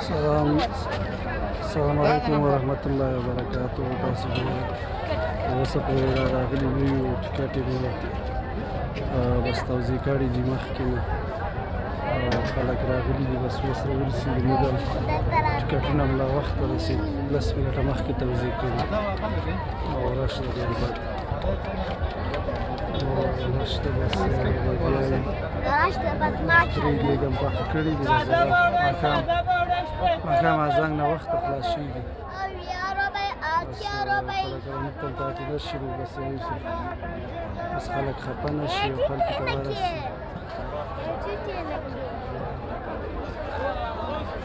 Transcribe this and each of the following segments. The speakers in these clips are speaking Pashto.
السلام علیکم ورحمت الله وبرکاتہ. تاسو اوس په راغلي یو ټیکټ یې بس توضیح کړې دي مخکې نه خلک راغلي دي بس اوس راورسېږي موږ ټیکټونه هم له وخته رسېږي 10 منټه مخکې توضیح کړي او رش دی ډېر بد رش ته بس پرېږدم پاخه کړي دي ماښام اذان نه وخته خلاص شوي دي موږ ته پاتې نه شي بس یوسي بس خلک خفه نه شي او خلکو ته ورسي.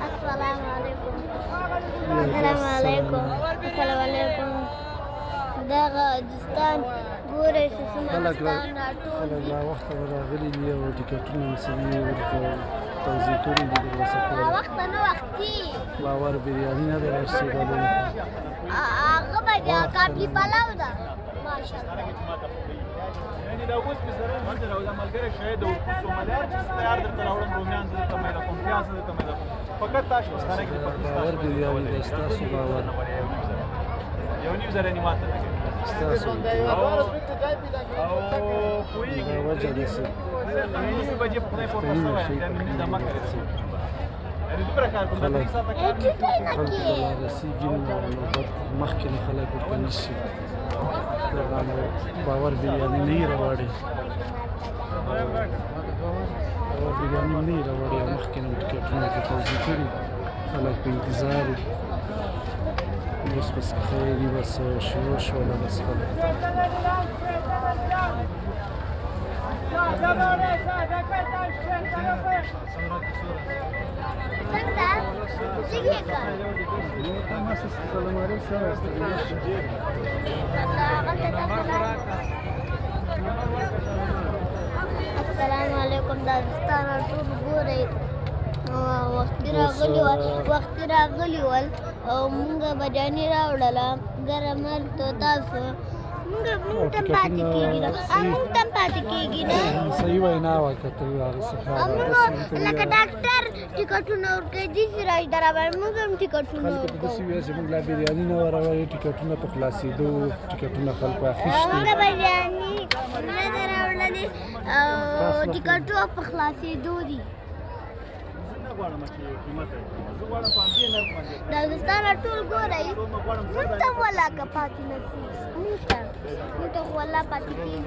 السلام علیکم. السلام علیکم. السلام علیکم. دغه دستان ګورئ چې څومره خلک لا وخته راغلي دي او ټیکټونه هم څه دي ورته توضیح کړي دي دروازه پورې. وخته نه وختي باور بریاني نه ده رسېدلې هغه به کابلي پلاو ده ماشاءالله. یعنی دا اوس په سره مونږ راوځه ملګری شاید او کوڅو ملار چې تیار درته راوړم رومیان درته مې کوم پیاز درته مې فقط تاسو سره کې باور بریاني ده ستاسو باور یو نیو زره نیماته ستاسو او کوی دا وجه ده څه نیمه بجې په خپل پورته سره دا مې د مکه یعنی دومره کار کوم د ساعت خلکو ته لا رسېږي نوبت مخکې نه خلک ورته نیسي دغه باور بریاني نه یې راوړې باور بریاني نه یې راوړې مخکې نه ټیکټونه ورته توضیح کړي خلک په انتظار وي اوس بس خیر دي بس شروع شوله بس خلک څنګه څنګه کار السلام علیکم. داستان ټول ګورئ وخت راغلی ول او مونږ بریاني راوړله ګرمه تو تاسو مونږ ته پاتې کېږي نه صحیح وینا وکړه هغه څه لکه ډاکټر ټیکټونه ورکوي داسې راځي برابر موږ هم ټیکټونه خلکو ته داسې وایي چې موږ لا بریاني نه راوړی ټیکټونه په خلاصېدو ټیکټونه خلکو اخیستي موږ بریاني نه ده راوړلې او ټیکټونه په خلاصېدو دي. دا دوستانه ټول ګورئ موږ ته هم ولاکه پاتې نه شي موږ ته خو والله پاتې کېږي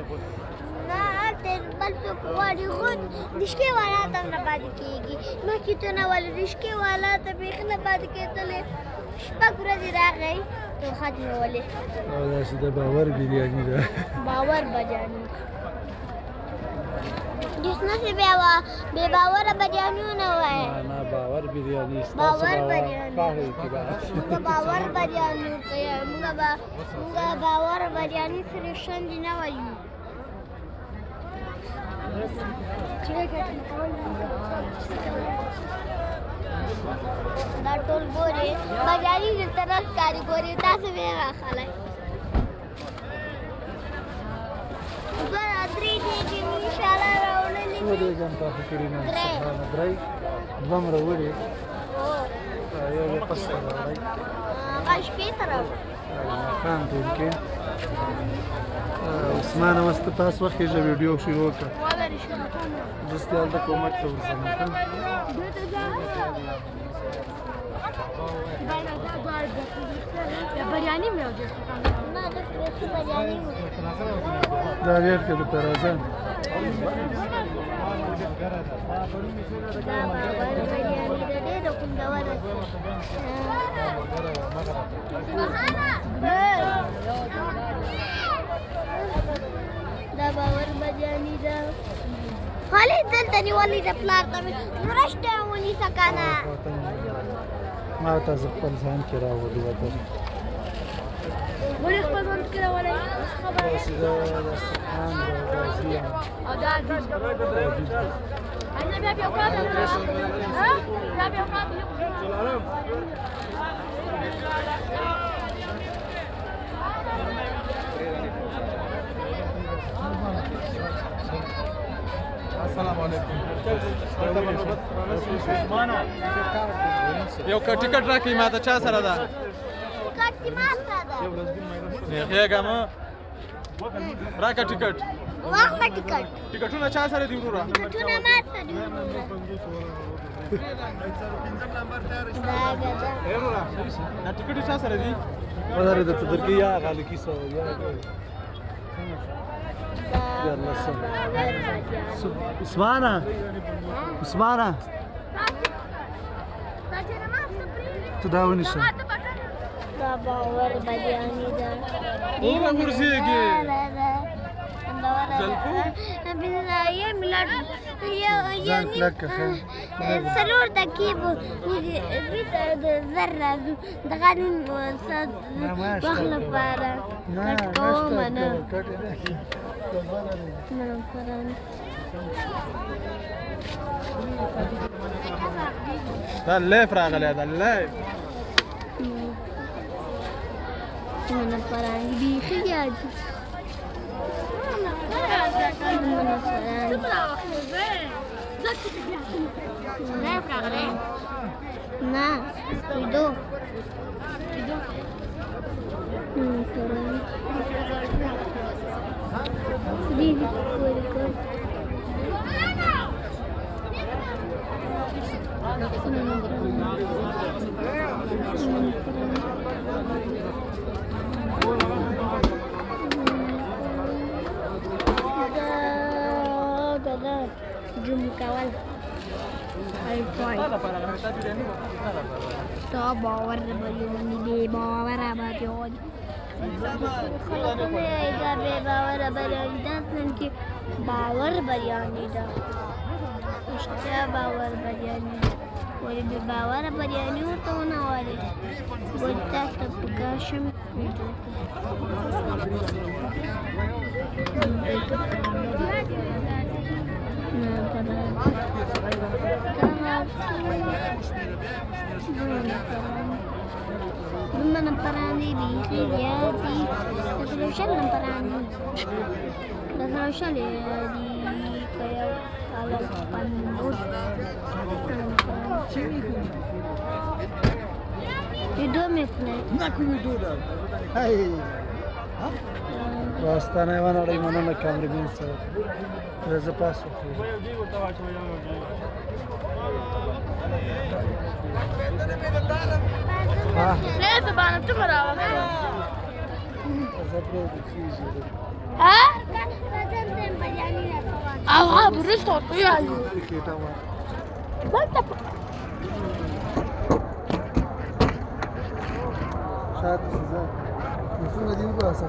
نه هلته بل څوک غواړي خود رشکې والا ته هم نه پاتې کېږي مخکې ته نه ولې رشکې والا ته بیخي نه پاتې کېدلې شپږ ورځې راغی نو ختمولې او داسې د باور بریاني ده باور بریاني جسنا سے بے باور بریانیوں نہ ہوا ہے نه باور بریاني باور بریاني باور اعتبار موږ باور بریاني موږ باور بریاني سره شاندې نه وایو دا ټول ګورې بریاني د طرف کاري ګورې تاسو به راخلئ درې دیګې مې انشاءالله راوړلې څو دیګه هم پاخه کړي نه سبحانه درې دوه م راوړي یو یې پس ته راوړی هغه شپې ته راوړي ماښام ټول کې عثمان اوس ته تاسو وخېږه ویډیو شروع کړه دستې هلته کومک ته ورځم بریاني مې راوړي نه د بریاني دا ډېر کې درته راځم دا باور بریاني د ډېرو خوندوره دا باور بریاني ده خالد دلته نیولې د پلار ته مې مرسته ونیسه که نه ما ته زه خپل ځان کې راوړي وطن ولې خپل ځان کې راوړی داسې د دسترخوان د غازي یم او دا عزیز انا بیا بیا وکړه ها بیا بیا وکړه السلام علیکم یو ټیکټ راکړئ ما ته چا سره ده ټیکټ کې ما سره هېږه مه راکړه ټیکټ واخله ټیکټ ټیکټونه چا سره دي وروره ټیکټونه ما سره دي وروره. دا ګدا اے وروره دا ټیکټ چا سره دي ودرې د تدرګي یا غالي کیسه یا دا الله عثمانه عثمانه ته دا ونیسه دا باور بریاني ده وګوره غورځېږي بالله يا ميلاد ځان کلک ښه. سلور دقيقة ذرة دغاني واخلة بارا كتكوم أنا دا اللیف راغلی دا اللیف من الفرنج بيخي جاجي من الفرنج نا cuidó jum kawal تو باور بریانی بی باور بریانی خلقونه ایدا بی باور بریانی دستن که باور بریانی دا اشتیا باور بریانی ولی بی باور بریانی و تو نواری بودتا تبکاشم Belum namparani bisi dia di resolution namparani resolution di kayak alam pandus video metne naku video da hai راستانه و نړۍ مننه کامرمن سره زه پاسو لازم انا تمر ها برستو طيال شاید سزا نفونه دی وباسه